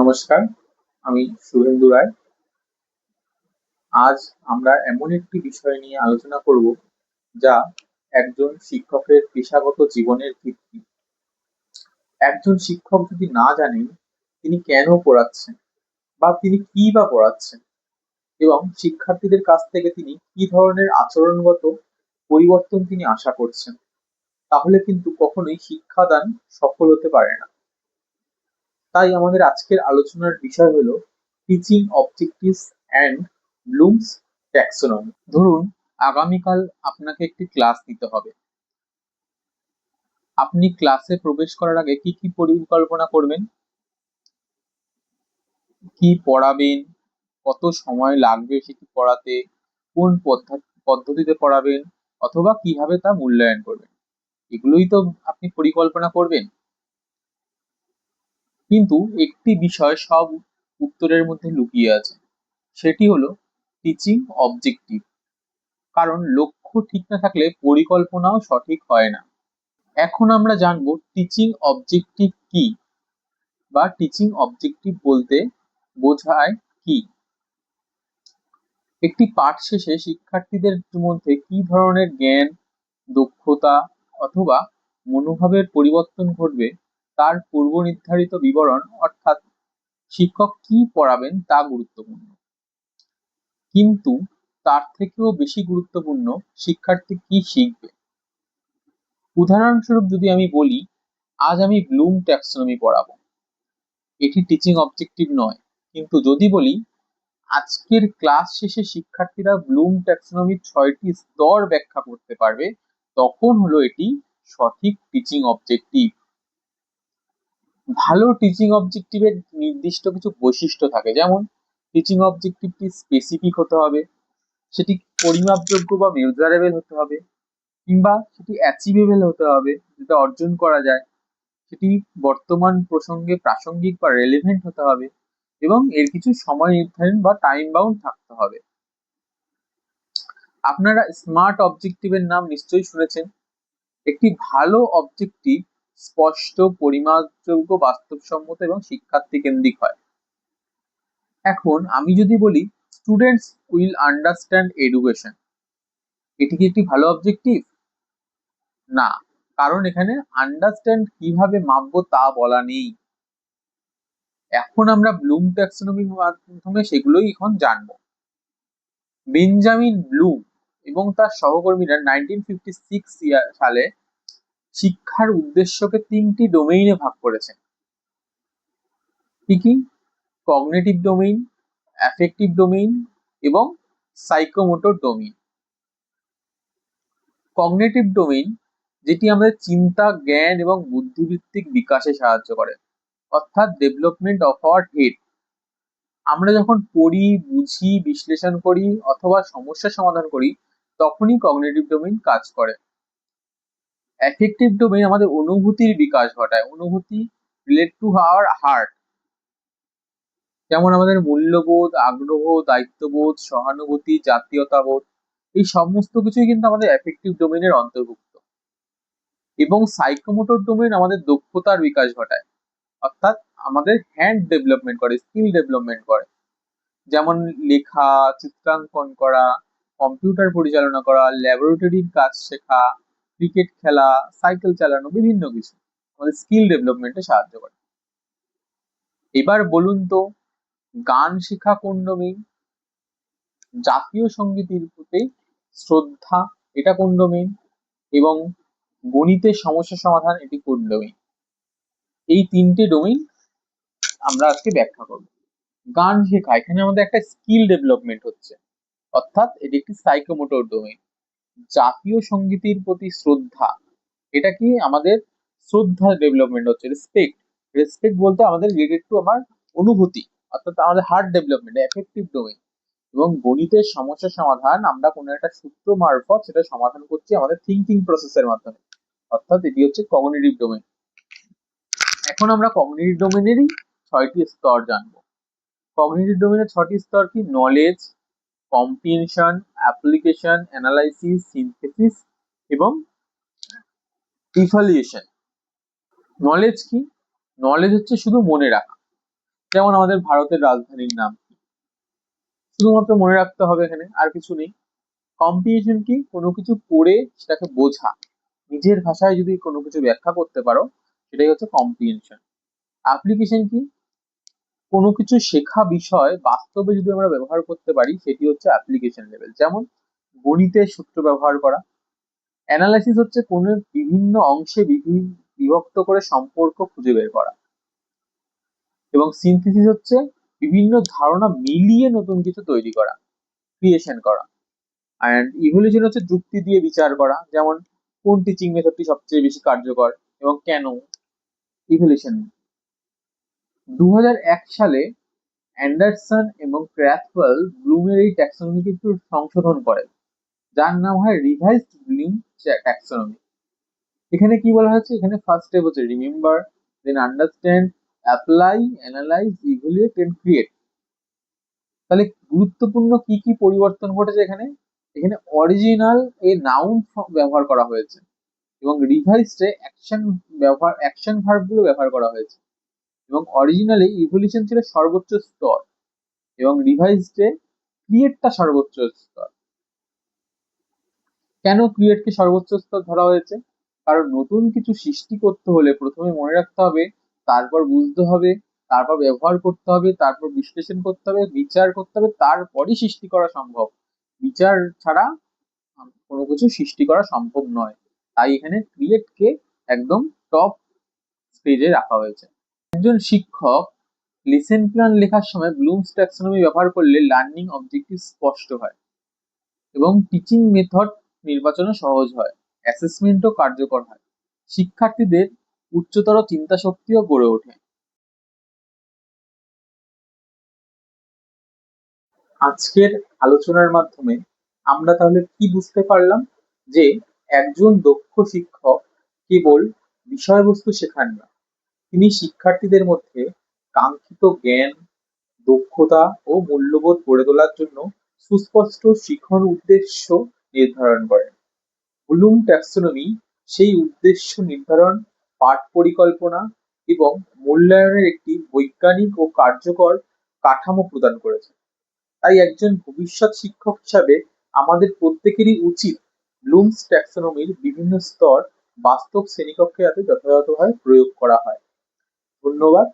নমস্কার, আমি শুভেন্দু রায়। আজ আমরা এমন একটি বিষয় নিয়ে আলোচনা করব যা একজন শিক্ষকের পেশাগত জীবনের ভিত্তি। একজন শিক্ষক যদি না জানেন তিনি কেন পড়াচ্ছেন বা তিনি কি বা পড়াচ্ছেন এবং শিক্ষার্থীদের কাছ থেকে তিনি কি ধরনের আচরণগত পরিবর্তন তিনি আশা করছেন, তাহলে কিন্তু কখনোই শিক্ষাদান সফল হতে পারে না। তাই আমাদের আজকের আলোচনার বিষয় হলো teaching objectives and blooms taxonomy. ধরুন আগামীকাল আপনাকে একটি ক্লাস নিতে হবে। আপনি ক্লাসে প্রবেশ করার আগে কি কি পরিকল্পনা করবেন? কি পড়াবেন, কত সময় লাগবে সেটি পড়াতে, কোন পদ্ধতিতে পড়াবেন অথবা কিভাবে তা মূল্যায়ন করবেন, এগুলোই তো আপনি পরিকল্পনা করবেন। কিন্তু একটি বিষয় সব উত্তরের মধ্যে লুকিয়ে আছে, সেটি হলো টিচিং অবজেক্টিভ। কারণ লক্ষ্য ঠিক না থাকলে পরিকল্পনাও সঠিক হয় না। এখন আমরা জানবো টিচিং অবজেক্টিভ কি বা টিচিং অবজেক্টিভ বলতে বোঝায় কি। একটি পাঠ শেষে শিক্ষার্থীদের মধ্যে কি ধরনের জ্ঞান, দক্ষতা অথবা মনোভাবের পরিবর্তন ঘটবে তার পূর্ব নির্ধারিত বিবরণ, অর্থাৎ শিক্ষক কি পড়াবেন তা গুরুত্বপূর্ণ। কিন্তু তার থেকেও বেশি গুরুত্বপূর্ণ শিক্ষার্থী কি শিখবে। উদাহরণস্বরূপ যদি আমি বলি, আজ আমি ব্লুম ট্যাক্সোনমি পড়াবো, এটি টিচিং অবজেক্টিভ নয়। কিন্তু যদি বলি আজকের ক্লাস শেষে শিক্ষার্থীরা ব্লুম ট্যাক্সোনমির 6টি স্তর ব্যাখ্যা করতে পারবে, তখন হলো এটি সঠিক টিচিং অবজেক্টিভ। ভালো টিচিং অবজেক্টিভের নির্দিষ্ট কিছু বৈশিষ্ট্য থাকে, যেমন টিচিং অবজেক্টিভটি স্পেসিফিক হতে হবে, সেটি পরিমাপযোগ্য বা মেজারেবল হতে হবে, কিংবা সেটি অ্যাচিভেবল হতে হবে, যেটা অর্জন করা যায়, সেটি বর্তমান প্রসঙ্গে প্রাসঙ্গিক বা রেলেভেন্ট হতে হবে, এবং এর কিছু সময় নির্ধারণ বা টাইম বাউন্ড থাকতে হবে। আপনারা স্মার্ট অবজেক্টিভের নাম নিশ্চয়ই শুনেছেন। একটি ভালো অবজেক্টিভ স্পষ্ট, পরিমাপযোগ্য, বাস্তবসম্মত এবং শিক্ষার্থী কেন্দ্রিক হয়। এখন আমি যদি বলি স্টুডেন্টস উইল আন্ডারস্ট্যান্ড এডুকেশন, এটি কি একটি ভালো অবজেক্টিভ? না, কারণ এখানে আন্ডারস্ট্যান্ড কিভাবে মাপবো তা বলা নেই। এখন আমরা ব্লুম ট্যাক্সোনমির মাধ্যমে সেগুলোই এখন জানবো। বেঞ্জামিন ব্লুম এবং তার সহকর্মীরা 1956 সালে শিক্ষার উদ্দেশ্যকে 3টি ডোমেইনে ভাগ করেছেন। কি কি? কগনিটিভ ডোমেইন, অ্যাফেক্টিভ ডোমেইন এবং সাইকোমোটর ডোমেইন। কগনিটিভ ডোমেইন যেটি আমাদের চিন্তা, জ্ঞান এবং বুদ্ধিবৃত্তিক বিকাশে সাহায্য করে, অর্থাৎ ডেভেলপমেন্ট অফ আওয়ার হেড। আমরা যখন পড়ি, বুঝি, বিশ্লেষণ করি অথবা সমস্যা সমাধান করি, তখনই কগনিটিভ ডোমেইন কাজ করে। অ্যাফেক্টিভ ডোমেইন আমাদের অনুভূতির বিকাশ ঘটায়, অনুভূতি রিলেট টু আওয়ার হার্ট, যেমন আমাদের মূল্যবোধ, আগ্রহ, দায়িত্ববোধ, সহানুভূতি, জাতীয়তাবোধ, এই সমস্ত কিছুই কিন্তু আমাদের অ্যাফেক্টিভ ডোমেইনের অন্তর্ভুক্ত। এবং সাইকোমোটর ডোমেইন আমাদের দক্ষতার বিকাশ ঘটায়, অর্থাৎ আমাদের হ্যান্ড ডেভেলপমেন্ট করে, স্কিল ডেভেলপমেন্ট করে, যেমন লেখা, চিত্রাঙ্কন করা, কম্পিউটার পরিচালনা করা, ল্যাবরেটরির কাজ শেখা, ক্রিকেট খেলা, সাইকেল চালানো, বিভিন্ন কিছু আমাদের স্কিল ডেভেলপমেন্টে সাহায্য করে। এবার বলুন তো, গান শেখা কোন ডোমেইন? জাতীয় সঙ্গীতের প্রতি শ্রদ্ধা, এটা কোন ডোমেইন? এবং গণিতের সমস্যা সমাধান, এটি কোন ডোমেইন? এই 3টে ডোমেইন আমরা আজকে ব্যাখ্যা করব। গান শেখা, এখানে আমাদের একটা স্কিল ডেভেলপমেন্ট হচ্ছে, অর্থাৎ এটি একটি সাইকোমোটর ডোমেইন। জাতীয় সঙ্গীতের প্রতি শ্রদ্ধা, এটা কি আমাদের শ্রদ্ধা ডেভেলপমেন্ট হচ্ছে, রেসপেক্ট। রেসপেক্ট বলতে আমাদের রিলেটেড টু আমার অনুভূতি, অর্থাৎ আমাদের হার্ট ডেভেলপমেন্ট, এফেক্টিভ ডোমেইন। এবং গণিতের সমস্যা সমাধান, আমরা কোনো একটা সূত্র মারফত সেটা সমাধান করছি আমাদের থিঙ্কিং প্রসেসের মাধ্যমে, অর্থাৎ এটি হচ্ছে কগনিটিভ ডোমেইন। এখন আমরা কগনিটিভ ডোমেইনেরই 6টি স্তর জানবো। কগনিটিভ ডোমেইনের 6টি স্তর কি? Knowledge, comprehension, application, analysis, synthesis এবং ইভালুয়েশন। নলেজ কি? নলেজ হচ্ছে শুধু মনে রাখা, যেমন আমাদের ভারতের রাজধানীর নাম কি, শুধুমাত্র মনে রাখতে হবে, এখানে আর কিছু নেই। কম্প্রিহেনশন কি, কোনো কিছু পড়ে সেটাকে বোঝা, নিজের ভাষায় যদি কোনো কিছু ব্যাখ্যা করতে পারো সেটাই হচ্ছে কম্প্রিহেনশন। অ্যাপ্লিকেশন কি, কোনো কিছু শেখা বিষয় বাস্তবে যদি আমরা ব্যবহার করতে পারি সেটি হচ্ছে অ্যাপ্লিকেশন লেভেল। যেমন গণিতের সূত্র ব্যবহার করা। অ্যানালাইসিস হচ্ছে কোনো বিভিন্ন অংশে বিভক্ত করে সম্পর্ক খুঁজে বের করা। এবং সিনথেসিস হচ্ছে বিভিন্ন ধারণা মিলিয়ে নতুন কিছু তৈরি করা, ক্রিয়েশন করা। অ্যান্ড ইভলিউশন হচ্ছে যুক্তি দিয়ে বিচার করা, যেমন কোন টিচিং মেথডটি সবচেয়ে বেশি কার্যকর এবং কেন। ইভলিউশন 2001 সালে অ্যান্ডারসন এবং ক্র্যাথওয়েল ব্লুমের এই ট্যাক্সোনমিকে একটু সংশোধন করেন, যার নাম হয় রিভাইজড ব্লুম ট্যাক্সোনমি। এখানে কি বলা হচ্ছে, এখানে ফার্স্ট স্টেপ হচ্ছে remember, then understand, apply, analyse, evaluate and create. তাহলে গুরুত্বপূর্ণ কি কি পরিবর্তন ঘটেছে এখানে, এখানে অরিজিনাল এ নাউন ব্যবহার করা হয়েছে এবং রিভাইজডে অ্যাকশন ভার্ব গুলো ব্যবহার করা হয়েছে। এবং অরিজিনালে ইভলিউশন ছিল সর্বোচ্চ স্তর এবং রিভাইজডে ক্রিয়েটটা সর্বোচ্চ স্তর। কেন ক্রিয়েটকে সর্বোচ্চ স্তর ধরা হয়েছে, কারণ নতুন কিছু সৃষ্টি করতে হলে প্রথমে মনে রাখতে হবে, তারপর বুঝতে হবে, তারপর ব্যবহার করতে হবে, তারপর বিশ্লেষণ করতে হবে, বিচার করতে হবে, তারপরই সৃষ্টি করা সম্ভব। বিচার ছাড়া কোনো কিছু সৃষ্টি করা সম্ভব নয়। তাই এখানে ক্রিয়েটকে একদম টপ স্টেজে রাখা হয়েছে। একজন শিক্ষক লেসন প্ল্যান লেখার সময় ব্লুমস ট্যাক্সোনমি ব্যবহার করলে লার্নিং অবজেক্টিভ স্পষ্ট হয় এবং টিচিং মেথড নির্বাচনও সহজ হয়, অ্যাসেসমেন্টও কার্যকর হয়, শিক্ষার্থীদের উচ্চতর চিন্তা শক্তিও গড়ে ওঠে। আজকের আলোচনার মাধ্যমে আমরা তাহলে কি বুঝতে পারলাম, যে একজন দক্ষ শিক্ষক কেবল বিষয়বস্তু শেখান না, তিনি শিক্ষার্থীদের মধ্যে কাঙ্ক্ষিত জ্ঞান, দক্ষতা ও মূল্যবোধ গড়ে তোলার জন্য সুস্পষ্ট শিখন উদ্দেশ্য নির্ধারণ করেন। ব্লুম ট্যাক্সোনমি সেই উদ্দেশ্য নির্ধারণ, পাঠ পরিকল্পনা এবং মূল্যায়নের একটি বৈজ্ঞানিক ও কার্যকর কাঠামো প্রদান করেছে। তাই একজন ভবিষ্যৎ শিক্ষক হিসাবে আমাদের প্রত্যেকেরই উচিত ব্লুমস ট্যাক্সোনমির বিভিন্ন স্তর বাস্তব শ্রেণীকক্ষে যাতে যথাযথভাবে প্রয়োগ করা হয়। ধন্যবাদ।